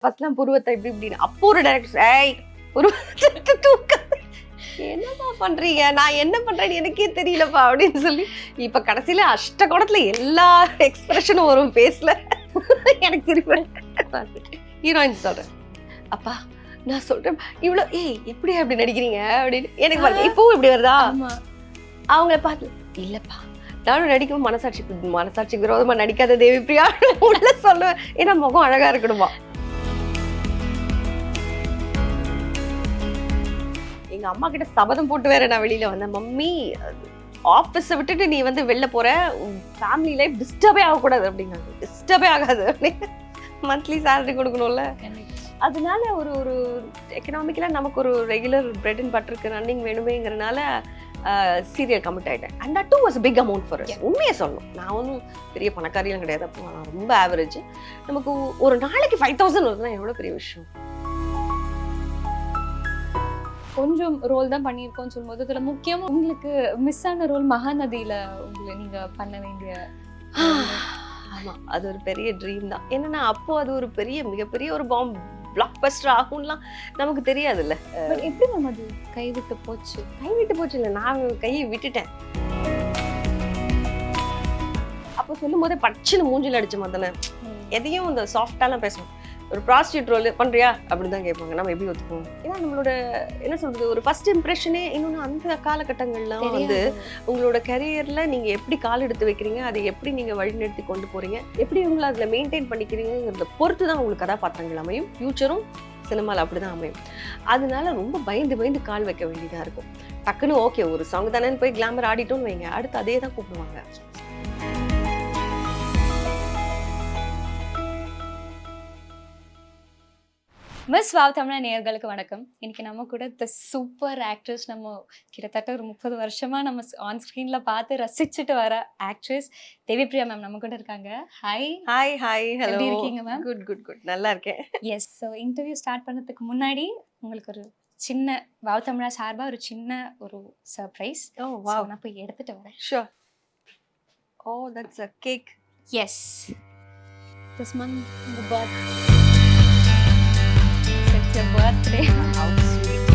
ஃபர்ஸ்ட்லாம் புருவத்தை இப்படி இப்படின்னு அப்போ ஒரு டைரக்டர் ஏய் புருவத்தை தூக்க என்னப்பா பண்றீங்க, நான் என்ன பண்றேன்னு எனக்கே தெரியலப்பா அப்படின்னு சொல்லி இப்ப கடைசியில அஷ்ட குடத்துல எல்லா எக்ஸ்பிரஷனும் வரும் பேசல. எனக்கு திருப்பி ஹீரோயின் சொல்றேன், அப்பா நான் சொல்றேன் இவ்வளோ ஏய் இப்படி அப்படி நடிக்கிறீங்க அப்படின்னு எனக்கு பாருங்க இப்பவும் இப்படி வருதா. அவங்கள பார்த்து இல்லப்பா நானும் நடிக்கும் மனசாட்சிக்கு விரோதமா நடிக்காத தேவி பிரியா உள்ள சொல்லுவேன். ஏன்னா முகம் அழகா இருக்கணுமா. எங்க அம்மா கிட்ட சபதம் போட்டு வேற நான் வெளியில வந்தேன், மம்மி ஆஃபீஸை விட்டுட்டு நீ வந்து வெளில போற, ஃபேமிலி லைஃப் டிஸ்டர்பே ஆகக்கூடாது அப்படிங்காங்க. டிஸ்டர்பே ஆகாது அப்படின்னு மந்த்லி சேலரி கொடுக்கணும்ல. அதனால ஒரு ஒரு எக்கனாமிக்கலாக நமக்கு ஒரு ரெகுலர் பிரெட் அண்ட் பட்டருக்கு ரன்னிங் வேணுமேங்கிறனால சீரியல் கமிட் ஆகிட்டேன். And that too was big amount for us. உண்மையை சொல்லணும், நான் ஒன்றும் பெரிய பணக்காரியெல்லாம் கிடையாது, அப்போ நான் ரொம்ப ஆவரேஜ். நமக்கு ஒரு நாளைக்கு 5000 வருதுன்னா எவ்வளோ பெரிய விஷயம். கொஞ்சம் ரோல் தான் பண்ணியிருக்கோம்னு சொல்லும்போது இதில் முக்கியமாக உங்களுக்கு மிஸ் ஆன ரோல் மகாநதியில் உங்களை நீங்கள் பண்ண வேண்டிய. ஆமாம், அது ஒரு பெரிய ட்ரீம் தான். என்னன்னா அப்போ அது ஒரு மிகப்பெரிய ஒரு பிளாக் பஸ்டர் ஆகும்லாம் நமக்கு தெரியாதுல்ல. எப்படி நம்ம அது கைவிட்டு போச்சு இல்லை, நான் கையை விட்டுட்டேன். அப்போ சொல்லும் போதே பச்சுன்னு மூஞ்சில் அடிச்ச மாதிரி எதையும் இந்த சாஃப்டாலாம் பேசணும். ஒரு ப்ராஸ்டியூட் ரோல் பண்றியா அப்படின்னு தான் கேட்பாங்க. நம்ம எப்படி ஒத்துக்குவோம்? ஏன்னா நம்மளோட என்ன சொல்றது, ஒரு ஃபர்ஸ்ட் இம்ப்ரெஷனே இன்னொன்று அந்த காலகட்டங்கள்லாம் வந்து உங்களோட கரியர்ல நீங்க எப்படி கால் எடுத்து வைக்கிறீங்க, அதை எப்படி நீங்க வழிநடத்தி கொண்டு போறீங்க, எப்படி உங்களை அதுல மெயின்டைன் பண்ணிக்கிறீங்கிறத பொறுத்து தான் உங்களுக்கு கதாபாத்திரங்கள் அமையும். ஃபியூச்சரும் சினிமாவில் அப்படிதான் அமையும். அதனால ரொம்ப பயந்து கால் வைக்க வேண்டியதா இருக்கும். டக்குன்னு ஓகே ஒரு சாங் தானே போய் கிளாமர் ஆடிட்டோன்னு வைங்க, அடுத்து அதே தான் கூப்பிடுவாங்க. மிஸ் வாவ் தமிழா நேயர்களுக்கு வணக்கம். இன்னைக்கு நம்ம கூட த சூப்பர் ஆக்ட்ரஸ், நம்ம கிட்டத்தட்ட ஒரு 30 வருஷமா நம்ம ஆன் ஸ்க்ரீன்ல பார்த்து ரசிச்சுட்டு வர ஆக்ட்ரஸ் தேவி பிரியா மேம் நம்ம கூட இருக்காங்க. ஹாய். ஹலோ, எப்படி இருக்கீங்க மேம்? குட் நல்லா இருக்கேன். எஸ், ஸோ இன்டர்வியூ ஸ்டார்ட் பண்ணதுக்கு முன்னாடி உங்களுக்கு ஒரு சின்ன வாவ் தமிழா சார்பா ஒரு சின்ன ஒரு சர்ப்ரைஸ். நான் போய் எடுத்துட்டு வரேன். Sure. Oh that's a cake. Yes, this month it's your birthday. How sweet.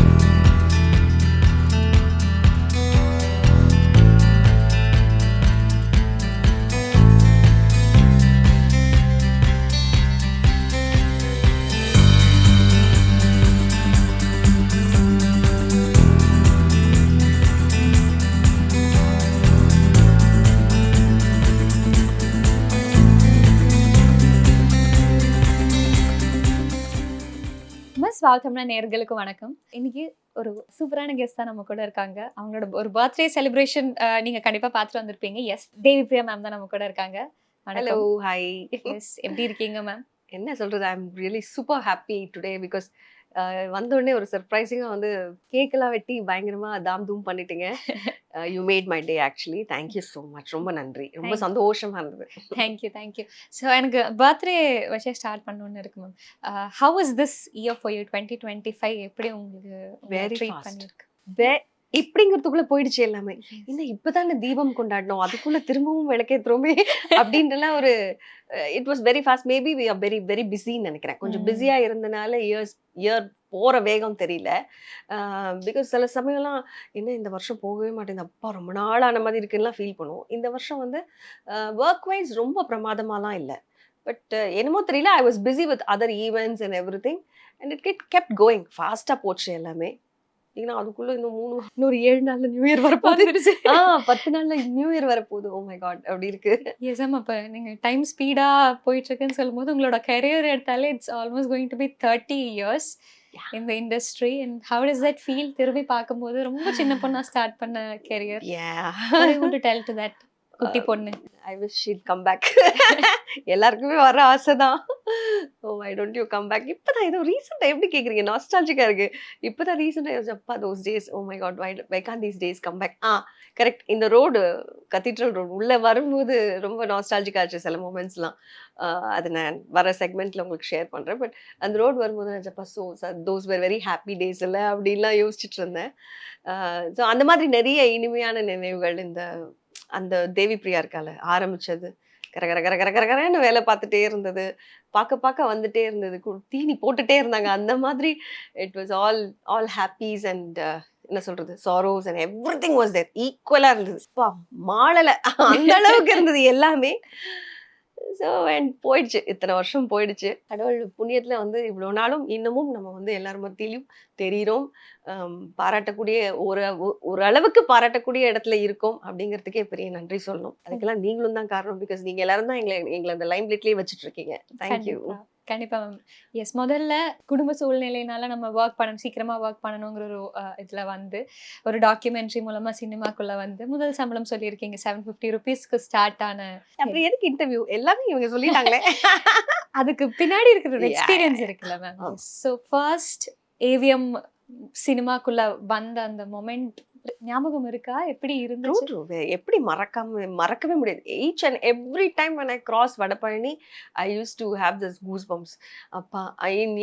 Wow தமிழா நேயர்களுக்கு வணக்கம். இன்னைக்கு ஒரு சூப்பரான கெஸ்ட் தான் நம்ம கூட இருக்காங்க. அவங்களோட ஒரு பர்த்டே செலிப்ரேஷன் நீங்க கண்டிப்பா பார்த்துட்டு வந்திருப்பீங்க. எஸ், தேவி பிரியா மேம் தான் நம்ம கூட இருக்காங்க. Hello, hi. எஸ், எப்படி இருக்கீங்க மேம்? என்ன சொல்றது, I am really super happy today because வந்த உடனே ஒரு சர்ப்ரைசிங்காக வந்து கேக்கெல்லாம் வெட்டி பயங்கரமா தாம் தூம் பண்ணிட்டீங்க. You made my day actually. Thank you so much, ரொம்ப நன்றி, ரொம்ப சந்தோஷமா இருந்தது. தேங்க்யூ. ஸோ எனக்கு பர்த்டே வச்சே ஸ்டார்ட் பண்ணணும்னு இருக்கு ma'am. How is this year for you 2025? எப்படி உங்களுக்கு ட்ரீட் பண்ணிருக்கு? இப்படிங்கிறதுக்குள்ள போயிடுச்சு எல்லாமே. இன்னும் இப்பதானே தீபம் கொண்டாடணும், அதுக்குள்ள திரும்பவும் விளக்கேற்றுமே அப்படின்றலாம் ஒரு it was very fast. Maybe we are very very பிஸின்னு நினைக்கிறேன். கொஞ்சம் பிஸியா இருந்தனால இயர் போற வேகம் தெரியல. பிகாஸ் சில சமயம்லாம் என்ன இந்த வருஷம் போகவே மாட்டேங்குது, அப்பா ரொம்ப நாளான மாதிரி இருக்குன்னா ஃபீல் பண்ணுவோம். இந்த வருஷம் வந்து ஒர்க் வைஸ் ரொம்ப பிரமாதமாலாம் இல்லை, பட் என்னமோ தெரியல, I was busy with other events and every thing and it kept going. ஃபாஸ்டா போச்சு எல்லாமே. அதுக்குள்ள இன்னொரு 7 நாள்ல நியூ இயர் வரப்போகுது. 10 நாள்ல நியூ இயர் வரப்போகுது. ஓ மை காட், அப்படி இருக்கு. எஸ் மேம், அப்போ நீங்க டைம் ஸ்பீடா போயிட்டு இருக்குன்னு சொல்லும்போது உங்களோட கரியர் எடுத்தாலே it's almost going to be 30 years in the industry. And how does that feel? திரும்பி பார்க்கும்போது ரொம்ப சின்ன பொண்ணா ஸ்டார்ட் பண்ண career. What do you want to tell to that குட்டி பொண்ணு? I wish she'd come back. எல்லாருக்குமே வர ஆசை தான். Oh why don't you come back. இப்போதான் ஏதோ ரீசெண்டாக எப்படி கேட்குறீங்க, நாஸ்டாலஜிக்காக இருக்கு. இப்போதான் ரீசெண்டாக அப்பா those days, oh my god why can't these days come back. Correct. இந்த ரோடு கத்தீட்ரல் ரோடு உள்ளே வரும்போது ரொம்ப நாஸ்டாலஜிக்காக ஆச்சு சில மூமெண்ட்ஸ்லாம். அது நான் வர செக்மெண்ட்டில் உங்களுக்கு ஷேர் பண்ணுறேன். பட் அந்த ரோடு வரும்போது நினச்சப்பா those were very happy days இல்லை அப்படின்லாம் யோசிச்சுட்டு இருந்தேன். ஸோ அந்த மாதிரி நிறைய இனிமையான நினைவுகள் இந்த அந்த தேவி பிரியா இருக்கால ஆரம்பிச்சது கர கர கர கர கரன்னு வேலை பார்த்துட்டே இருந்தது. பார்க்க வந்துட்டே இருந்தது. தீனி போட்டுட்டே இருந்தாங்க. அந்த மாதிரி it was all all happies and என்ன சொல்றது sorrows and everything was there ஈக்குவலா இருந்தது. அப்பா மாளல அந்த அளவுக்கு இருந்தது எல்லாமே. ஸோ அண்ட் போயிடுச்சு. இத்தனை வருஷம் போயிடுச்சு. கடவுள் புண்ணியத்துல வந்து இவ்வளோ நாளும் இன்னமும் நம்ம வந்து எல்லார் மத்தியிலும் தெரியிறோம். பாராட்டக்கூடிய ஒரு அளவுக்கு பாராட்டக்கூடிய இடத்துல இருக்கோம் அப்படிங்கிறதுக்கே பெரிய நன்றி சொல்லணும். அதுக்கெல்லாம் நீங்களும் தான் காரணம். பிகாஸ் நீங்க எல்லாரும் தான் எங்களை அந்த லைம் லைட்லயே வச்சுட்டு இருக்கீங்க. தேங்க்யூ. கண்டிப்பா மேம். எஸ், முதல்ல குடும்ப சூழ்நிலையினால நம்ம சீக்கிரமா ஒர்க் பண்ணணுங்கிற ஒரு இதுல வந்து ஒரு டாக்குமெண்ட்ரி மூலமா சினிமாக்குள்ள வந்து முதல் சம்பளம் சொல்லியிருக்கீங்க. 750 ருபீஸ்க்கு ஸ்டார்ட் ஆன. அப்புறம் எதுக்கு இன்டர்வியூ? எல்லாமே இவங்க சொல்லிட்டாங்களே. அதுக்கு பின்னாடி இருக்கிற ஒரு எக்ஸ்பீரியன்ஸ் இருக்குல்ல மேம். ஸோ ஃபர்ஸ்ட் ஏவிஎம் சினிமாக்குள்ள வந்த அந்த மொமெண்ட் ஞாபகம் இருக்கா? எப்படி இருந்துச்சு? எப்படி மறக்கவே முடியாது. Each and every time when I cross Vadapalani I used to have this goosebumps. அப்பா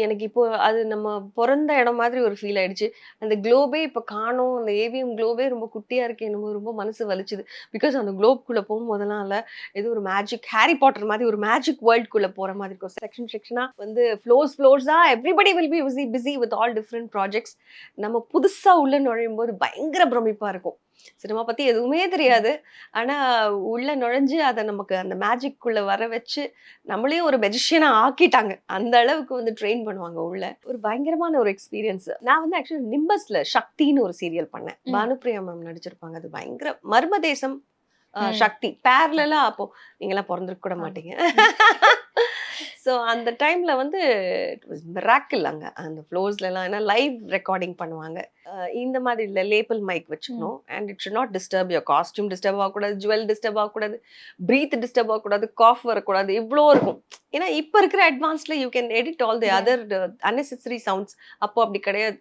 எனக்கு இப்போ அது நம்ம பிறந்த இடம் மாதிரி ஒரு ஃபீல் ஆயிடுச்சு. அந்த குளோபே இப்போ காணோம். அந்த ஏவிஎம் குளோபே ரொம்ப குட்டியா இருக்கு. என்னமோ ரொம்ப மனசு வலிச்சுது. பிகாஸ் அந்த குளோப்குள்ள போகும்போதெல்லாம் இல்ல ஏதோ ஒரு மேஜிக் ஹாரி பாட்டர் மாதிரி ஒரு மேஜிக் வேர்ல்டுக்குள்ள போற மாதிரி இருக்கும். செக்ஷனா வந்து ஃப்ளோர்ஸா everybody will be busy with all different projects. நம்ம புதுசா உள்ள நுழையும் போது பயங்கர பிரமிப்பா இருக்கும். சினிமா பத்தி எதுவுமே தெரியாது. ஆனா உள்ள நுழைஞ்சு அதை நமக்கு அந்த மேஜிக்குள்ள வர வச்சு நம்மளே ஒரு மெஜிஷியனா ஆக்கிட்டாங்க. அந்த அளவுக்கு வந்து ட்ரெயின் பண்ணுவாங்க உள்ள. ஒரு பயங்கரமான ஒரு எக்ஸ்பீரியன்ஸ். நான் வந்து ஆக்சுவலி நிம்பஸ்ல சக்தின்னு ஒரு சீரியல் பண்ணேன். பானுப்பிரியா மேம் நடிச்சிருப்பாங்க. அது பயங்கர மர்மதேசம் சக்தி பேரலா. அப்போ நீங்கெல்லாம் பிறந்திருக்க கூட மாட்டீங்க. ஸோ அந்த டைம்ல வந்து இட் வாஸ் மிராக்கிள். அங்க அந்த ஃப்ளோர்ஸ்ல எல்லாம் ஏன்னா லைவ் ரெக்கார்டிங் பண்ணுவாங்க. இந்த மாதிரி இல்லை லேபிள் மைக் வச்சுக்கணும். And it should not disturb your costume disturb ஆகக்கூடாது, ஜுவல் டிஸ்டர்ப் ஆகக்கூடாது, பிரீத் டிஸ்டர்ப் ஆகக்கூடாது, காஃப் வரக்கூடாது. இவ்வளோ இருக்கும். ஏன்னா இப்போ இருக்கிற அட்வான்ஸ்ல you can edit all the other unnecessary sounds. அப்போ அப்படி கிடையாது.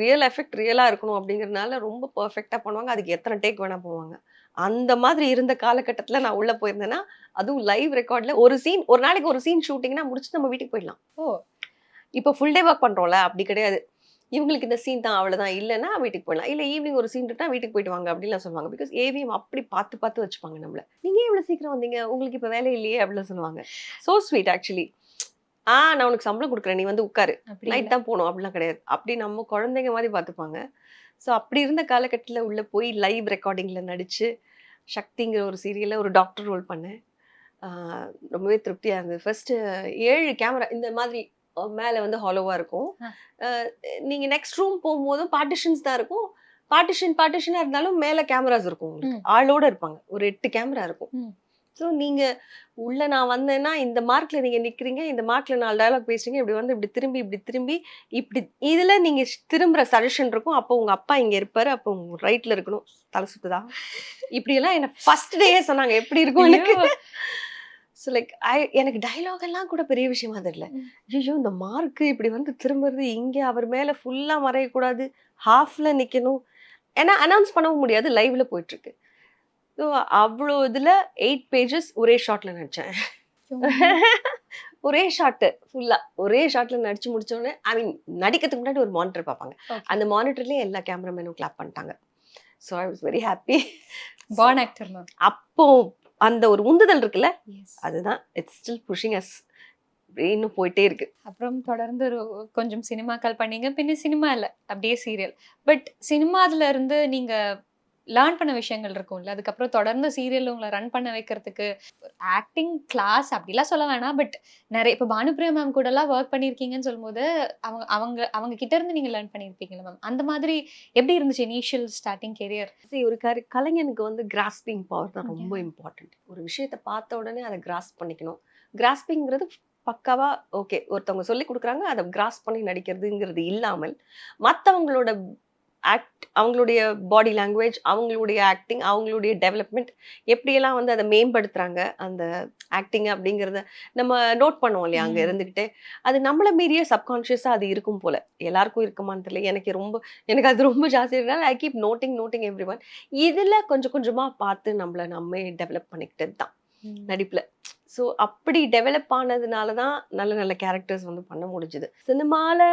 ரியல் எஃபெக்ட் ரியலா இருக்கணும் அப்படிங்கிறதுனால ரொம்ப பர்ஃபெக்டா பண்ணுவாங்க. அதுக்கு எத்தனை டேக் வேணா போவாங்க. அந்த மாதிரி இருந்த காலகட்டத்துல நான் உள்ள போயிருந்தேன்னா அதுவும் லைவ் ரெக்கார்ட்ல ஒரு நாளைக்கு ஒரு சீன் ஷூட்டிங்னா முடிச்சுட்டு நம்ம வீட்டுக்கு போயிடலாம். இப்போ ஃபுல் டே ஒர்க் பண்றோம்ல அப்படி கிடையாது. இவங்களுக்கு இந்த சீன் தான் அவ்வளவுதான், இல்லைன்னா வீட்டுக்கு போயிடலாம். இல்ல ஈவினிங் ஒரு சீன் இருக்கா வீட்டுக்கு போயிட்டு வாங்க அப்படின்லாம் சொல்லுவாங்க. பிகாஸ் ஏவிஎம் அப்படி பார்த்து வச்சுப்பாங்க நம்மள. நீங்க இவ்வளவு சீக்கிரம் வந்தீங்க, உங்களுக்கு இப்ப வேலை இல்லையே அப்படின்னு சொல்லுவாங்க. So sweet actually. நான் உனக்கு சம்பளம் கொடுக்குறேன், நீ வந்து உட்காரு, நைட் தான் போகணும் அப்படிலாம் கிடையாது. அப்படி நம்ம குழந்தைங்க மாதிரி பார்த்துப்பாங்க. ஸோ அப்படி இருந்த காலகட்டத்தில் உள்ள போய் லைவ் ரெக்கார்டிங்ல நடிச்சு சக்திங்கிற ஒரு சீரியல்ல ஒரு டாக்டர் ரோல் பண்ணேன். ரொம்பவே திருப்தியா இருந்தது. ஃபர்ஸ்ட் 7 கேமரா இந்த மாதிரி மேலே வந்து ஹாலோவா இருக்கும். நீங்க நெக்ஸ்ட் ரூம் போகும்போதும் பார்ட்டிஷன்ஸ் தான் இருக்கும். பார்ட்டிஷனா இருந்தாலும் மேலே கேமராஸ் இருக்கும். ஆளோட இருப்பாங்க. ஒரு 8 கேமரா இருக்கும். ஸோ நீங்க உள்ள நான் வந்தேன்னா இந்த மார்க்ல நீங்க நிக்கிறீங்க, இந்த மார்க்ல 4 டயலாக் பேசுறீங்க, இப்படி வந்து இப்படி திரும்பி இப்படி இதுல நீங்க திரும்புற சஜஷன் இருக்கும். அப்போ உங்க அப்பா இங்க இருப்பாரு, அப்போ உங்க ரைட்ல இருக்கணும். தலை சுத்துதா இப்படி எல்லாம் என்ன ஃபர்ஸ்ட் டேயே சொன்னாங்க. எப்படி இருக்கும் எனக்கு. ஸோ லைக் எனக்கு டைலாக் எல்லாம் கூட பெரிய விஷயமா தெரியல. ஐயோ இந்த மார்க் இப்படி வந்து திரும்புறது, இங்க அவர் மேல ஃபுல்லா மறையக்கூடாது, ஹாஃப்ல நிக்கணும். ஏன்னா அனௌன்ஸ் பண்ணவும் முடியாது, லைவ்ல போயிட்டு இருக்கு. ஸோ அவ்வளோ இதில் 8 பேஜஸ் ஒரே ஷார்ட்ல நடித்தேன். ஒரே ஷார்ட்டு ஃபுல்லாக ஒரே ஷார்ட்ல நடிச்சு முடிச்சோடனே நடிக்கிறதுக்கு முன்னாடி ஒரு மானிட்டர் பார்ப்பாங்க. அந்த மானிட்டர்லேயே எல்லா கேமராமேனும் கிளாப் பண்ணிட்டாங்க. So I was very happy. Born actor ma'am. அப்போ அந்த ஒரு உந்துதல் இருக்குல்ல, அதுதான் இட்ஸ் ஸ்டில் புஷிங் அஸ். இன்னும் போயிட்டே இருக்கு. அப்புறம் தொடர்ந்து கொஞ்சம் சினிமாக்கள் பண்ணீங்க. பின்ன சினிமா இல்லை, அப்படியே சீரியல். பட் சினிமாதுல இருந்து நீங்க லேர்ன் பண்ண விஷயங்கள் இருக்கும்ல, அதுக்கப்புறம் தொடர்ந்து சீரியல் உங்களை ரன் பண்ண வைக்கிறதுக்கு ஆக்டிங் கிளாஸ் அப்படிலாம் சொல்ல வேணாம், பட் நிறைய இப்போ பானுப்பிரியா மேம் கூட எல்லாம் ஒர்க் பண்ணியிருக்கீங்கன்னு சொல்லும்போது அவங்க கிட்ட இருந்து நீங்க லேர்ன் பண்ணியிருப்பீங்களா மேம்? அந்த மாதிரி எப்படி இருந்துச்சு இனிஷியல் ஸ்டார்டிங் கெரியர்? ஒரு கலைஞனுக்கு வந்து கிராஸ்பிங் பவர் தான் ரொம்ப இம்பார்ட்டன்ட். ஒரு விஷயத்தை பார்த்த உடனே அதை கிராஸ்ப் பண்ணிக்கணும். கிராஸ்பிங்கிறது பக்காவா ஓகே, ஒருத்தவங்க சொல்லி கொடுக்குறாங்க, அதை கிராஸ்ப் பண்ணி நடிக்கிறதுங்கிறது இல்லாமல் மற்றவங்களோட அவங்களுடைய பாடி லாங்குவேஜ், அவங்களுடைய ஆக்டிங், அவங்களுடைய டெவலப்மெண்ட் எப்படியெல்லாம் வந்து அதை மேம்படுத்துறாங்க அந்த ஆக்டிங் அப்படிங்கிறத நம்ம நோட் பண்ணுவோம் இல்லையா அங்கே இருந்துக்கிட்டே. அது நம்மள மீறிய சப்கான்ஷியஸாக அது இருக்கும் போல. எல்லாருக்கும் இருக்குமான்னு தெரியல. எனக்கு அது ரொம்ப ஜாஸ்தி இருக்கனால I keep noting every one. இதில் கொஞ்சம் கொஞ்சமாக பார்த்து நம்மளே டெவலப் பண்ணிக்கிட்டது தான் நடிப்புல. ஸோ அப்படி டெவலப் ஆனதுனால தான் நல்ல கேரக்டர்ஸ் வந்து பண்ண முடிஞ்சுது. சினிமாவில்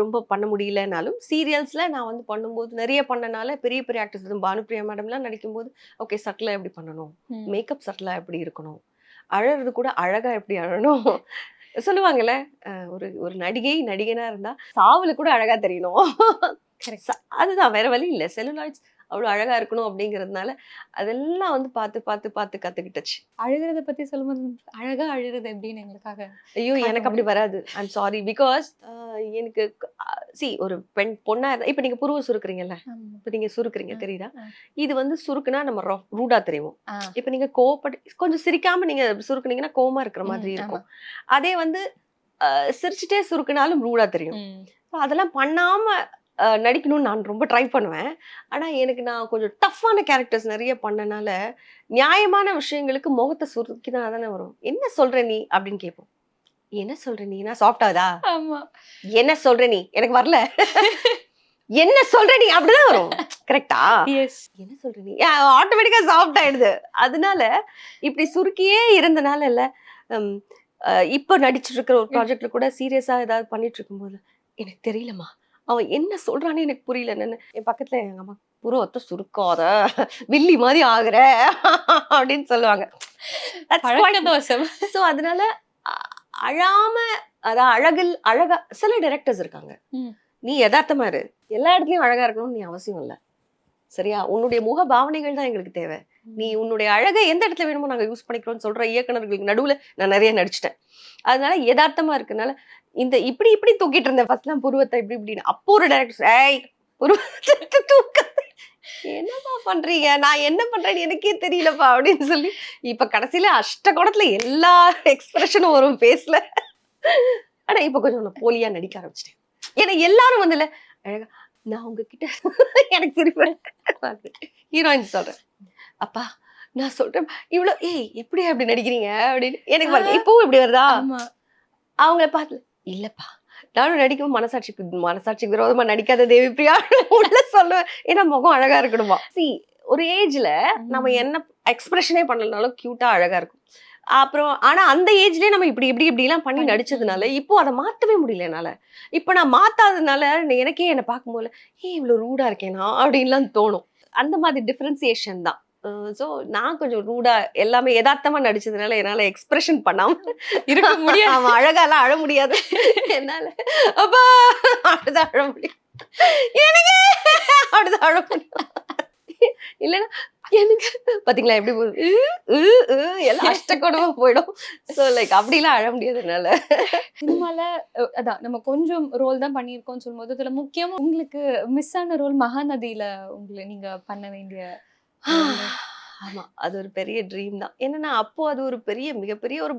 ரொம்ப பண்ண முடியலனாலும் சீரியல்ஸில் நான் வந்து பண்ணும்போது நிறைய பண்ணனால பெரிய ஆக்டர்ஸ் பானுப்பிரியா மேடம்லாம் நடிக்கும்போது ஓகே சட்டிலாக எப்படி பண்ணணும், மேக்கப் சட்டிலாக எப்படி இருக்கணும் அழறது கூட அழகா எப்படி அழணும் சொல்லுவாங்கல்ல, ஒரு ஒரு நடிகனா இருந்தா சாவுல கூட அழகா தெரியணும். அதுதான் வேற வழி இல்ல. செல்லுலாய்ட்ஸ் அவ்வளோ அழகா இருக்கணும் அப்படிங்கிறதுனால அதெல்லாம் வந்து பார்த்து பார்த்து பார்த்து கத்துக்கிட்டுச்சு. அழுகிறத பத்தி சொல்லும்போது அழகா அழுறது எப்படின்னு எங்களுக்காக ஐயோ காட்ட எனக்கு அப்படி முடியும்? வராது. I'm sorry. பிகாஸ் எனக்கு ஒரு பொண்ணா இருந்தா இப்ப நீங்க புருவ சுருக்குறீங்கல்ல, ஆமா. இப்ப நீங்க சுருக்குறீங்க ஆ, தெரியுதா? ஆ. இது வந்து சுருக்குனா நம்ம ரூடா தெரியும். ஆ. இப்ப நீங்க கோவப்பட்டு கொஞ்சம் சிரிக்காம நீங்க சுருக்குனீங்கன்னா கோவமா இருக்கிற ம், மாதிரி ஆமா. இருக்கும். அதே வந்து சிரிச்சுட்டே சுருக்குனாலும் ரூடா தெரியும். ம். அதெல்லாம் பண்ணாம நடிக்கணும்னு நான் ரொம்ப ட்ரை பண்ணுவேன். ஆனா எனக்கு நான் கொஞ்சம் டஃப்பான கேரக்டர்ஸ் நெறைய பண்ணனால, நியாயமான விஷயங்களுக்கு முகத்த சுருக்கினா தானே வரும். "என்ன சொல்ற நீ?" அப்படின்னு கேட்போம். "என்ன சொல்ற நீ? நான் சாஃப்ட்டாதா? ஆமா. என்ன சொல்ற நீ? எனக்கு வரல." "என்ன சொல்ற நீ?" அப்படிதான் வரும். கரெக்ட்டா? எஸ். "என்ன சொல்ற நீ?" ஆட்டோமேட்டிக்கா சாஃப்ட் ஆயிடுது. அதனால இப்படி சுருக்கியே இருந்தனால இல்ல, ம் இப்ப நடிச்சுட்டு இருக்கிற ஒரு ப்ராஜெக்ட்ல கூட சீரியஸா ஏதாவது பண்ணிட்டு இருக்கும்போது, "எனக்கு தெரியலம்மா. அவன் என்ன சொல்றான்னு எனக்கு புரியல." என் பக்கத்துல எங்க அம்மா, "புருவத்த சுருக்காத, வில்லி மாரி ஆகுற." அப்படின்னு சொல்லுவாங்க. தட்ஸ் பழக்க குவைட். தோஷம். ஸோ அதனால அ அழாம அதான் அழகா சில டைரக்டர்ஸ் இருக்காங்க. ம். "நீ எதார்த்தமா இரு. எல்லா இடத்துலயும் அழகா இருக்கணும்னு நீ அவசியம் இல்ல. சரியா? உன்னுடைய முக பாவனைகள் தான் எங்களுக்கு தேவை. நீ உன்னுடைய அழக எந்த இடத்துல வேணுமோ நாங்க யூஸ் பண்ணிக்கிறோம்னு" சொல்ற இயக்குனர்களுக்கு நடுவுல நான் நெறைய நடிச்சுட்டேன். அதனால எதார்த்தமா இருக்கனால, இந்த இப்படி இப்படி தூக்கிட்டு இருந்தேன் ஃபர்ஸ்ட்லாம் புருவத்த இப்படி இப்படின்னு. அப்போ ஒரு டைரக்டர், "ஏய் புருவத்த தூக்காத. என்னப்பா பண்றீங்க? நான் என்ன பண்றேன்னு எனக்கே தெரியலப்பா" அப்படின்னு சொல்லி, இப்ப கடைசியில அஷ்டகோணத்துல எல்லா எக்ஸ்பிரஷனும் வரும் ஃபேஸ்ல. ஆனா இப்ப கொஞ்சம் நான் போலியா நடிக்க ஆரம்பிச்சுட்டேன். ஏன்னா எல்லாரும் வந்துல அழகா நான் உங்ககிட்ட எனக்கு சிரிப்பு ஹீரோயின் சொல்றேன். "அப்பா நான் சொல்றேன் இவ்ளோ ஏய் எப்படியா இப்படி நடிக்கிறீங்க?" அப்படின்னு எனக்கு பாருங்க இப்பவும் இப்படி வருதா? ஆமா. அவங்கள பார்த்து இல்லப்பா நானும் நடிக்கவும் மனசாட்சிக்கு விரோதமா நடிக்காத தேவிப்பிரியா உள்ள சொல்லுவேன். ஏன்னா முகம் அழகா இருக்கணுமா. ஒரு ஏஜ்ல நம்ம என்ன எக்ஸ்பிரஷனே பண்ணலனாலும் கியூட்டா அழகா இருக்கும். அப்புறம் ஆனா அந்த ஏஜ்லயே நம்ம இப்படி இப்படி இப்படி எல்லாம் பண்ணி நடிச்சதுனால இப்போ அதை மாத்தவே முடியல என்னால. இப்ப நான் மாத்தாததுனால எனக்கே என்ன பார்க்கும்போது ஏன் இவ்வளவு ரூடா இருக்கேனா அப்படின்லாம் தோணும். அந்த மாதிரி டிஃபரன்சியேஷன் தான். சோ நான் கொஞ்சம் ரூடா எல்லாமே யதார்த்தமா நடிச்சதுனால என்னால எக்ஸ்பிரஷன் பண்ணாம இருக்க முடியாது. அவன் அழகாலாம் அழ முடியாது என்னால. அப்பா அப்படிதான் அழ முடியும். எனக்கு அப்படிதான் அழ முடியும். இல்லைன்னா எனக்கு பாத்தீங்களா எப்படி போகுது எல்லாம் அஷ்டகோணமா போயிடும். சோ லைக் அப்படிலாம் அழ முடியாது என்னால. சினிமால அதான் நம்ம கொஞ்சம் ரோல் தான் பண்ணியிருக்கோம்னு சொல்லும்போது, இதுல முக்கியமா உங்களுக்கு மிஸ் ஆன ரோல் மகாநதியில நீங்க பண்ண வேண்டிய ரோல். ஆமா. அது ஒரு பெரிய ட்ரீம் தான். என்னன்னா, அப்போ அது ஒரு மிகப்பெரிய ஒரு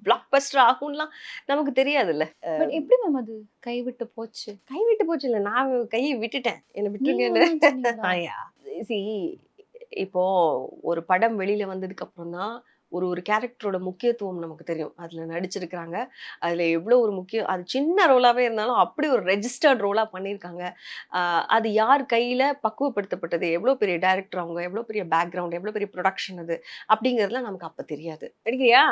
பிளாக் பஸ்டர் ஆகும்லாம் நமக்கு தெரியாதுல்ல. பட் எப்படி மேம் அது கைவிட்டு போச்சு? கைவிட்டு போச்சு இல்ல. நான் கைய விட்டுட்டேன். என்ன நீங்க விட்டுருங்கன்னு. வேணாம்னு சொன்னீங்களா? ஆயா. சி இப்போ ஒரு படம் வெளியில வந்ததுக்கு அப்புறம் தான் ஒரு கேரக்டரோட முக்கியத்துவம் நமக்கு தெரியும். அதுல நடிச்சிருக்கிறாங்க. அதுல எவ்வளோ ஒரு அது சின்ன ரோலாவே இருந்தாலும் அப்படி ஒரு ரெஜிஸ்டர்ட் ரோலா பண்ணியிருக்காங்க. அது யார் கையில பக்குவப்படுத்தப்பட்டது, எவ்வளோ பெரிய டைரக்டர் அவங்க, எவ்வளோ பெரிய பேக்ரவுண்ட், எவ்வளோ பெரிய ப்ரொடக்ஷன் அது அப்படிங்கிறதுலாம் நமக்கு அப்ப தெரியாது. நடிக்கிறியா?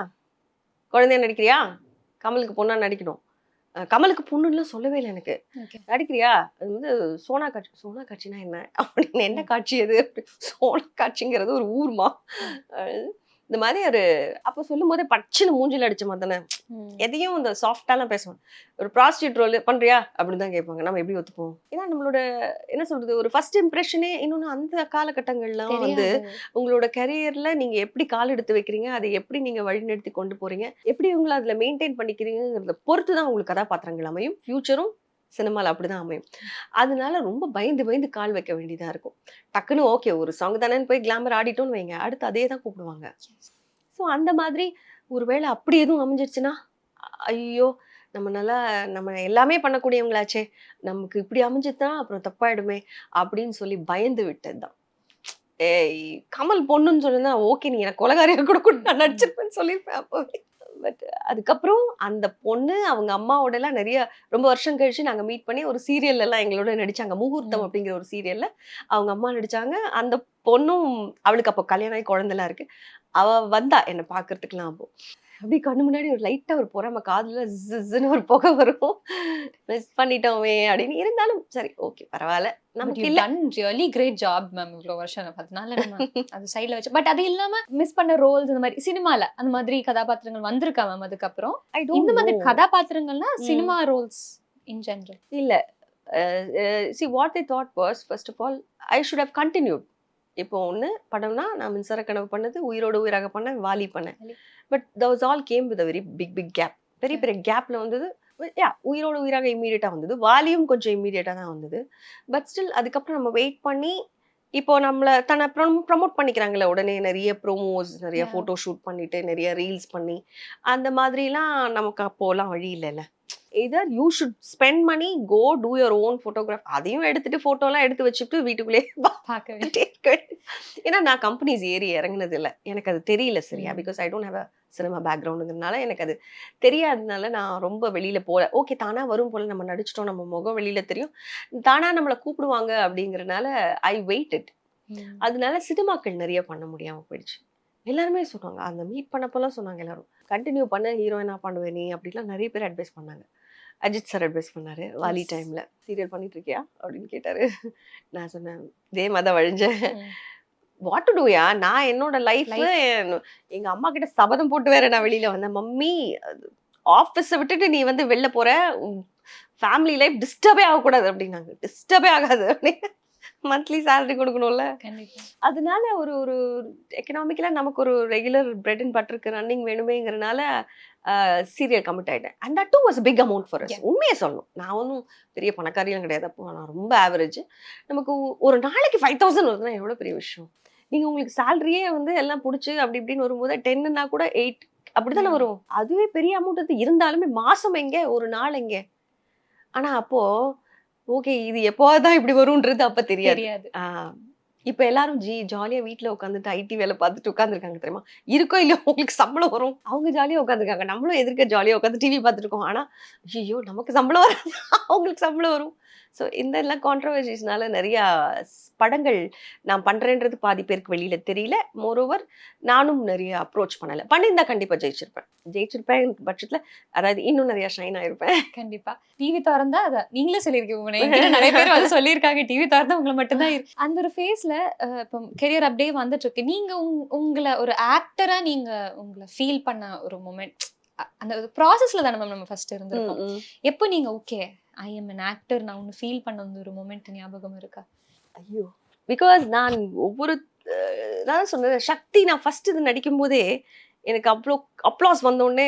குழந்தையா நடிக்கிறியா? கமலுக்கு பொண்ணா நடிக்கணும். கமலுக்கு பொண்ணுன்னுலாம் சொல்லவே இல்ல எனக்கு. ஓகே. நடிக்கிறியா? அது வந்து சோனா காட்சினா என்ன? அப்படின்னு என்ன காட்சி அது? சோனா காட்சிங்கிறது ஒரு ஊர்மா. அ இந்த மாரி அப்ப சொல்லும்போதே பட்டுன்னு மூஞ்சில அடிச்ச மாரி தானே. எதையும் இந்த சாஃப்ட்டாலாம் பேசுவேன். ஒரு ப்ராஸ்டியூட் ரோல் பண்றியா? அப்படின்னு தான் கேட்பாங்க. நம்ம எப்படி ஒத்துப்போம்? ஏன்னா நம்மளோட என்ன சொல்றது? ஒரு ஃபர்ஸ்ட் இம்ப்ரஷனே இன்னொன்னு அந்த காலகட்டங்கள்லாம் வந்து தெரியாது. உங்களோட கரியர்ல நீங்க எப்படி கால் எடுத்து வைக்கிறீங்க? அதை எப்படி நீங்க வழிநடத்தி கொண்டு போறீங்க? எப்படி உங்கள அதுல மெயின்டெயின் பண்ணிக்கிறீங்கங்கிறத பொறுத்து தான் உங்களுக்கு கதாபாத்திரங்கள் அமையும். ஃபியூச்சரும் சினிமால அப்படிதான் அமையும். அதனால ரொம்ப பயந்து பயந்து கால் வைக்க வேண்டியதா இருக்கும். டக்குன்னு ஓகே ஒரு சாங் தானேன்னு போய் கிளாமர் ஆடிட்டோம்னு வைங்க. அடுத்து அதே தான் கூப்பிடுவாங்க. ஸோ அந்த மாதிரி ஒரு வேளை அப்படி எதுவும் அமைஞ்சிருச்சுன்னா, ஐயோ! நம்ம எல்லாமே பண்ணக்கூடியவங்களாச்சே! நமக்கு இப்படி அமைஞ்சுதுன்னா அப்புறம் தப்பாயிடுமே! அப்படின்னு சொல்லி பயந்து விட்டது தான். ஏய் கமல் பொண்ணுன்னு சொன்னா, ஓகே நீ எனக்கு கொலைகாரியா கூட கூட நான் நடிச்சிருப்பேன்னு சொல்லியிருப்பேன் அப்பவே. பட் அதுக்கப்புறம் அந்த பொண்ணு அவங்க அம்மாவோடலாம் நெறைய ரொம்ப வருஷம் கழிச்சு நாங்க மீட் பண்ணி ஒரு சீரியல்ல எல்லாம் எங்களோட நடிச்சாங்க. முகூர்த்தம் அப்படிங்கிற ஒரு சீரியல்ல அவங்க அம்மா நடிச்சாங்க. அந்த பொண்ணும் அவளுக்கு அப்போ கல்யாணம் ஆகி குழந்தைலாம் இருக்கு. அவ வந்தா என்ன பார்க்கறதுக்குலாம் அப்போ. அப்படி கண்ணு முன்னாடி ஒரு லைட்டா ஒரு பொறாம காதுல ஜின்னு ஒரு புகை வரும். மிஸ் பண்ணிட்டோமே அப்படின்னு. இருந்தாலும் சரி ஓகே பரவாயில்ல நமக்கு இல்ல. Really great job ma'am. இவ்வளவு வருஷம் அதனால நம்ம அது சைடுல வச்சு. பட் அது இல்லாம மிஸ் பண்ண ரோல்ஸ் இந்த மாதிரி சினிமால அந்த மாதிரி கதாபாத்திரங்கள் வந்திருக்கா மேம் அதுக்கப்புறம்? ஐ டோன்ட் இந்த மாதிரி நோ. கதாபாத்திரங்கள்னா சினிமா ரோல்ஸ் இன் ஜெனரல். இல்ல see what they thought was first of all I should have continued. இப்போ ஒன்று படம்னா நான் மின்சார கனவு பண்ணது, உயிரோடு உயிராக பண்ணேன், வாலி பண்ணேன். But those all came with a very big gap. பெரிய பெரிய கேப்ல வந்தது. உயிரோடு உயிராக இம்மீடியட்டா வந்தது, வாலியும் கொஞ்சம் இம்மீடியட்டா தான் வந்தது. பட் ஸ்டில் அதுக்கப்புறம் நம்ம வெயிட் பண்ணி இப்போ நம்மள தன்னை ப்ரமோட் பண்ணிக்கிறாங்கல்ல உடனே, நிறைய ப்ரோமோஸ், நிறைய ஃபோட்டோ ஷூட் பண்ணிட்டு, நிறைய ரீல்ஸ் பண்ணி, அந்த மாதிரிலாம் நமக்கு அப்போலாம் வழி இல்லைல்ல. either you should spend money, go do your own photograph. அதையும் எடுத்துட்டு போட்டோலாம் எடுத்து வச்சுட்டு வீட்டுக்குள்ளே பார்க்கவே. ஏன்னா நான் கம்பெனிஸ் ஏறி இறங்குனது இல்லை, எனக்கு அது தெரியல சரியா. Because I don't have a cinema பேக்ரவுண்டுங்கிறதுனால எனக்கு அது தெரியாததுனால நான் ரொம்ப வெளியில போல. ஓகே தானா வரும் போல, நம்ம நடிச்சிட்டோம், நம்ம முகம் வெளியில தெரியும், தானா நம்மளை கூப்பிடுவாங்க அப்படிங்கறதுனால ஐ வெயிட்டட். அதனால சினிமாக்கள் நிறைய பண்ண முடியாம போயிடுச்சு. எல்லாருமே சொன்னாங்க, அந்த மீட் பண்ணப்பெல்லாம் சொன்னாங்க எல்லாரும், கண்டினியூ பண்ண, ஹீரோயினா பண்ணுவேன் நீ அப்படிலாம் நிறைய பேர் அட்வைஸ் பண்ணாங்க. அஜித் சார் அட்வைஸ் பண்ணாரு வாலி டைம்ல, சீரியல் பண்ணிட்டு இருக்கியா அப்படின்னு கேட்டாரு. நான் சொன்னேன் இதே மாதிரி வழிஞ்சேன். வாட் டு டூயா, நான் என்னோட லைஃப் எங்க அம்மா கிட்ட சபதம் போட்டு வேற நான் வெளியில வந்தேன். மம்மி ஆஃபீஸை விட்டுட்டு நீ வந்து வெளில போற, ஃபேமிலி லைஃப் டிஸ்டர்பே ஆகக்கூடாது அப்படின்னாங்க. டிஸ்டர்பே ஆகாது அப்படின்னு, மந்த்லி சேலரி கொடுக்கணும்ல. அதனால ஒரு ஒரு எக்கனாமிக்கலா நமக்கு ஒரு ரெகுலர் பிரெட் அண்ட் பட்டருக்கு ரன்னிங் வேணுமேங்கிறனால சீரியல் கமிட் ஆயிட்டேன். And that too was big amount for us. உண்மையை சொல்லணும், நான் ஒன்றும் பெரிய பணக்காரியும் கிடையாது, அப்போ நான் ரொம்ப ஆவரேஜ். நமக்கு ஒரு நாளைக்கு 5,000 வருதுன்னா எவ்வளோ பெரிய விஷயம். நீங்க உங்களுக்கு சேலரியே வந்து எல்லாம் பிடிச்சி அப்படி இப்படின்னு வரும்போது 10ன்னா கூட 8 அப்படித்தானே வரும். அதுவே பெரிய அமௌண்ட் இருந்தாலுமே மாசம் எங்க, ஒரு நாள் எங்க. ஆனா அப்போ ஓகே இது எப்போதான் இப்படி வரும்ன்றது அப்ப தெரியாது. இப்ப எல்லாரும் ஜாலியா வீட்டுல உட்காந்துட்டு ஐடி வேலை பார்த்துட்டு உட்காந்துருக்காங்க தெரியுமா. இருக்கோ இல்லையோ உங்களுக்கு சம்பளம் வரும், அவங்க ஜாலியா உட்காந்துருக்காங்க, நம்மளும் எதிர்க்க ஜாலியா உட்காந்து டிவி பார்த்துட்டு இருக்கோம். ஆனா ஐயோ நமக்கு சம்பளம் வராது, அவங்களுக்கு சம்பளம் வரும். ஸோ இந்த எல்லாம் கான்ட்ரவர்சிஸ்னால நிறைய படங்கள் நான் பண்றேன்றது பாதி பேருக்கு வெளியில தெரியல. மோரோவர் நானும் நிறைய அப்ரோச் பண்ணல, பண்ணியிருந்தா கண்டிப்பா ஜெயிச்சிருப்பேன் பட்சத்துல, அதாவது இன்னும் நிறைய ஷைன் ஆயிருப்பேன் கண்டிப்பா. டிவி திறந்தா அத நீங்களே சொல்லியிருக்கீங்க, நிறைய பேர் வந்து சொல்லியிருக்காங்க டிவி திறந்தா உங்களை மட்டும்தான் இருக்கு. அந்த ஒரு ஃபேஸ்ல இப்போ கெரியர் அப்படியே வந்துட்டு இருக்கு. நீங்க உங்களை ஒரு ஆக்டரா நீங்க உங்களை ஃபீல் பண்ண ஒரு மொமெண்ட், அந்த ப்ராசஸ்ல தானே மேம் நம்ம ஃபர்ஸ்ட் இருந்திருக்கோம். எப்போ நீங்க okay I am an actor நான் ஒன்று ஃபீல் பண்ண ஒரு மொமெண்ட் ஞாபகம் இருக்கா? ஐயோ, பிகாஸ் நான் ஒவ்வொரு நான் சொன்னது சக்தி, நான் ஃபர்ஸ்ட் இது நடிக்கும் போதே எனக்கு அவ்வளோ அப்ளாஸ் வந்தோடனே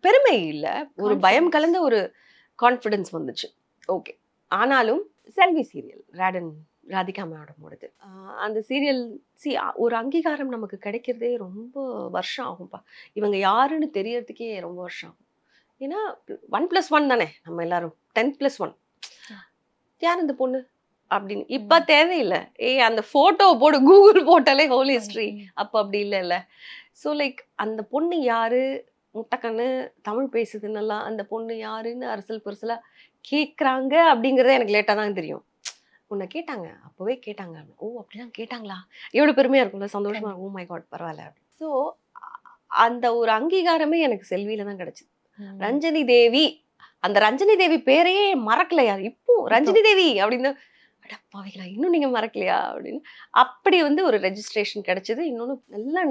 பெருமை இல்லை, ஒரு பயம் கலந்த ஒரு கான்ஃபிடென்ஸ் வந்துச்சு. ஓகே, ஆனாலும் செல்வி சீரியல் ராதிகா மேடம் ஓடுது, அந்த சீரியல் ஒரு அங்கீகாரம் நமக்கு கிடைக்கிறதே ரொம்ப வருஷம் ஆகும்பா. இவங்க யாருன்னு தெரியறதுக்கே ரொம்ப வருஷம் ஆகும். ஏன்னா 1+1 தானே, நம்ம எல்லாரும் 10+1. யார் இந்த பொண்ணு அப்படின்னு இப்ப தேவையில்லை. அந்த போட்டோ போடு, கூகுள் போட்டாலே ஹோல் ஹிஸ்டரி. அப்ப அப்படி இல்லைல்ல. ஸோ லைக் அந்த பொண்ணு யாரு, முட்டைக்கண்ணு தமிழ் பேசுதுன்னெல்லாம் அந்த பொண்ணு யாருன்னு அரசல் பரிசலா கேட்குறாங்க அப்படிங்கிறத எனக்கு லேட்டாக தான் தெரியும். உன்னை கேட்டாங்க, அப்போவே கேட்டாங்க. ஓ அப்படிலாம் கேட்டாங்களா, எவ்வளோ பெருமையாக இருக்கும்ல, சந்தோஷமா இருக்கும். ஓ மை காட் பரவாயில்ல. ஸோ அந்த ஒரு அங்கீகாரமே எனக்கு செல்வியில தான் கிடைச்சிது. ரஞ்சனி தேவி, அந்த ரஞ்சனி தேவி பேரையே மறக்கலையா இப்போ, ரஞ்சனி தேவி அப்படின்னு, அடப்பாவிங்களா இன்னும் நீங்க மறக்கலையா அப்படின்னு. அப்படி வந்து ஒரு ரெஜிஸ்ட்ரேஷன் கிடைச்சது. இன்னொன்று நல்லா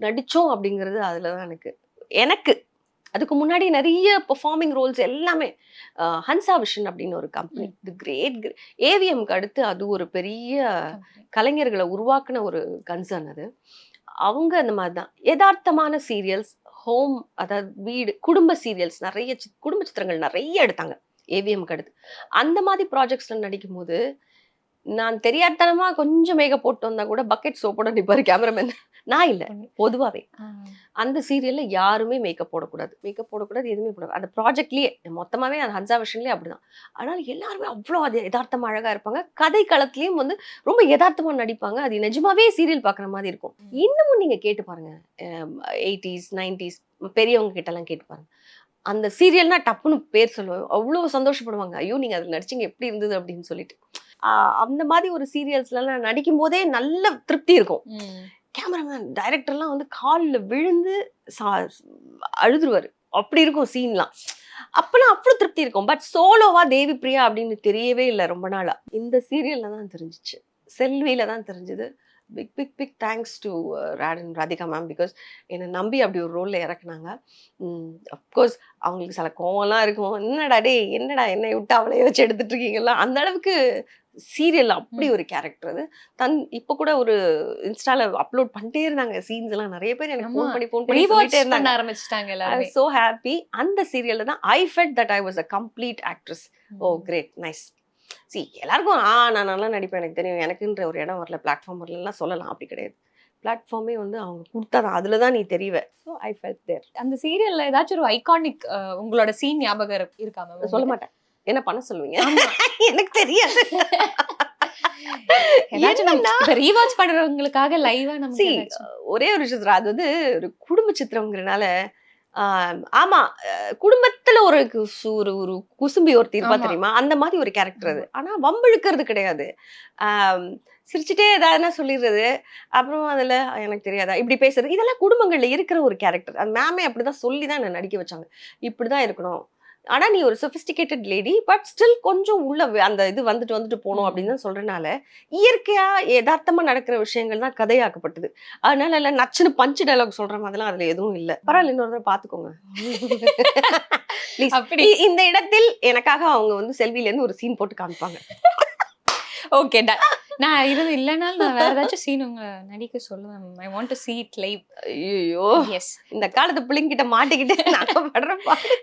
நடிச்சோம் அப்படிங்கிறது அதுலதான் எனக்கு அதுக்கு முன்னாடி நிறைய பெர்ஃபார்மிங் ரோல்ஸ் எல்லாமே ஹன்சா விஷன் அப்படின்னு ஒரு கம்பெனி, தி கிரேட் ஏவிஎம்க்கு அடுத்து அது ஒரு பெரிய கலைஞர்களை உருவாக்குன ஒரு கன்சர்ன் அது. அவங்க அந்த மாதிரி தான் யதார்த்தமான சீரியல்ஸ், ஹோம், அதாவது வீடு, குடும்ப சீரியல்ஸ் நிறைய, குடும்ப சித்திரங்கள் நிறைய எடுத்தாங்க ஏவிஎம்க்கு அடுத்து. அந்த மாதிரி ப்ராஜெக்ட்ஸ்ல நடிக்கும் போது நான் தெரியாதனமா கொஞ்சம் மேக்கப் போட்டு வந்தா கூட பக்கெட் சோப்போட நிப்பாரு கேமராமேன். நான் இல்லை, பொதுவாகவே அந்த சீரியல்ல யாருமே மேக்கப் போடக்கூடாது, எதுவுமே போடக்கூடாது. அந்த ப்ராஜெக்ட்லயே மொத்தமாவே அந்த ஹன்சா விஷன்லயே அப்படிதான். அதனால எல்லாருமே அவ்வளோ அது யதார்த்தமா அழகா இருப்பாங்க. கதை களத்துலயும் வந்து ரொம்ப யதார்த்தமா நடிப்பாங்க. அது நிஜமாவே சீரியல் பாக்குற மாதிரி இருக்கும். இன்னமும் நீங்க கேட்டு பாருங்க, 80s 90s பெரியவங்க கிட்ட எல்லாம் கேட்டு பாருங்க, அந்த சீரியல்னா டப்புன்னு பேர் சொல்லுவாங்க, அவ்வளோ சந்தோஷப்படுவாங்க. ஐயோ நீங்க அதுல நடிச்சீங்க எப்படி இருந்தது அப்படின்னு சொல்லிட்டு. அந்த மாதிரி ஒரு சீரியல்ஸ்ல நடிக்கும் போதே நல்ல திருப்தி இருக்கும். கேமராமேன் டைரக்டர்லாம் வந்து காலில் விழுந்து அழுதுருவாரு. அப்படி இருக்கும் சீன்லாம். அப்பெல்லாம் அவ்வளோ திருப்தி இருக்கும். பட் சோலோவா தேவி பிரியா அப்படின்னு தெரியவே இல்லை ரொம்ப நாளா. இந்த சீரியல்ல தான் தெரிஞ்சிச்சு, செல்வியில தான் தெரிஞ்சது. Big big big thanks to Radhika ma'am. Because என்னை நம்பி அப்படி ஒரு ரோலில் இறக்குனாங்க. அஃப்கோர்ஸ் அவங்களுக்கு சில கோவம்லாம் இருக்கும். என்னடா டே, என்னடா என்னை விட்டு அவளையே வச்சு எடுத்துட்டு இருக்கீங்களா, அந்த அளவுக்கு சீரியல் அப்படி ஒரு கேரக்டர் அது. இப்போ கூட ஒரு இன்ஸ்டால அப்லோட் பண்ணிட்டே இருந்தாங்க சீன்ஸ் எல்லாம். நிறைய பேர் எனக்கு ஃபோன் பண்ணி சொல்லிட்டே ரீவாட்ச் பண்ண இருந்தாங்க. ஆரம்பிச்சிட்டாங்க ஐ எல்லாரும். Was so happy. அந்த சீரியல்ல தான் I felt that I was a complete actress. Oh great, nice. சி எல்லாருக்கும் நான் நல்லா நடிப்பேன், எனக்கு தெரியும், எனக்குன்ற ஒரு இடம் வரல, பிளாட்ஃபார்ம் வரலாம் சொல்லலாம். அப்படி கிடையாது. பிளாட்ஃபார்மே வந்து அவங்க கொடுத்தாதான், அதுல தான் நீ தெரிவ. ஸோ ஐ ஃபெல்ட் தேர். அந்த சீரியல்ல ஏதாச்சும் ஒரு ஐகானிக் உங்களோட சீன் ஞாபகம் இருக்கா மேம்? சொல்ல மாட்டேன், என்ன பண்ண சொல்லுவீங்க? எனக்கு தெரியாது. ரீவாட்ச் பண்றவங்களுக்காக லைவா நம்ம ஒரே ஒரு விஷயம், அது வந்து ஒரு குடும்ப சித்திரம்ங்கிறனால ஆமா, குடும்பத்துல ஒரு ஒரு குசும்பி ஒருத்தி இருப்பா தெரியுமா, அந்த மாதிரி ஒரு கேரக்டர் அது. ஆனா வம்பிழுக்கிறது கிடையாது. சிரிச்சுட்டே ஏதாவதுனா சொல்லிடுறது, அப்புறம் அதுல எனக்கு தெரியாதா இப்படி பேசுறது, இதெல்லாம் குடும்பங்கள்ல இருக்கிற ஒரு கேரக்டர். அந்த மேமே அப்படிதான் சொல்லி தான் என்ன நடிக்க வச்சாங்க. இப்படிதான் இருக்கணும், ஆனா நீ ஒரு சொபிஸ்டிகேட்டட் லேடி, பட் ஸ்டில் கொஞ்சம் உள்ள அந்த இது வந்துட்டு போகணும் அப்படின்னு தான் சொல்றதுனால, இயற்கையா யதார்த்தமா நடக்கிற விஷயங்கள் தான் கதையாக்கப்பட்டது. அதனால இல்ல நச்சுன்னு பஞ்சு டைலாக் சொல்ற மாதிரிலாம் அதுல எதுவும் இல்ல. பரவாயில்ல, இன்னொரு தடவை பாத்துக்கோங்க. அப்படி இந்த இடத்தில் எனக்காக அவங்க வந்து செல்வில இருந்து ஒரு சீன் போட்டு காமிப்பாங்க. ஓகே, நான் இது இல்லைனாலும் நான் வேற ஏதாச்சும் சீன் உங்க நடிக்க சொல்லுவேன். I want to see it live. ஐயோ, எஸ், இந்த காலத்து பிள்ளைங்கிட்ட மாட்டிக்கிட்டு நான் படுற பாடு.